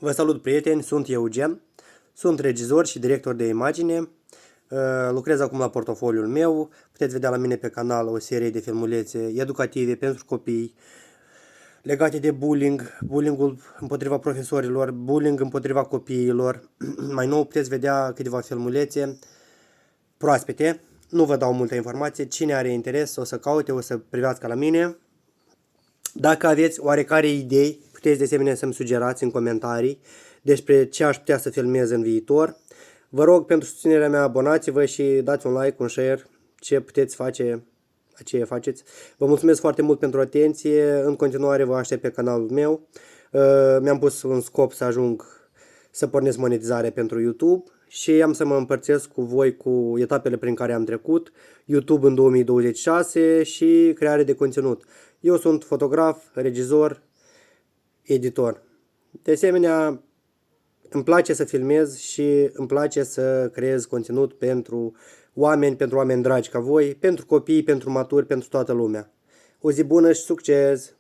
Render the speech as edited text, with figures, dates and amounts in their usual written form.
Vă salut, prieteni, sunt Eugen, sunt regizor și director de imagine, lucrez acum la portofoliul meu, puteți vedea la mine pe canal o serie de filmulețe educative pentru copii, legate de bullying, bullyingul împotriva profesorilor, bullying împotriva copiilor. Mai nou puteți vedea câteva filmulețe proaspete, nu vă dau multă informație, cine are interes o să caute, o să privească la mine. Dacă aveți oarecare idei, puteți de asemenea să-mi sugerați în comentarii despre ce aș putea să filmez în viitor. Vă rog, pentru susținerea mea, abonați-vă și dați un like, un share, ce puteți face, aceea faceți. Vă mulțumesc foarte mult pentru atenție, în continuare vă aștept pe canalul meu. Mi-am pus un scop să ajung să pornesc monetizare pentru YouTube și am să mă împărțesc cu voi cu etapele prin care am trecut, YouTube în 2026 și creare de conținut. Eu sunt fotograf, regizor, editor. De asemenea, îmi place să filmez și îmi place să creez conținut pentru oameni dragi ca voi, pentru copii, pentru maturi, pentru toată lumea. O zi bună și succes!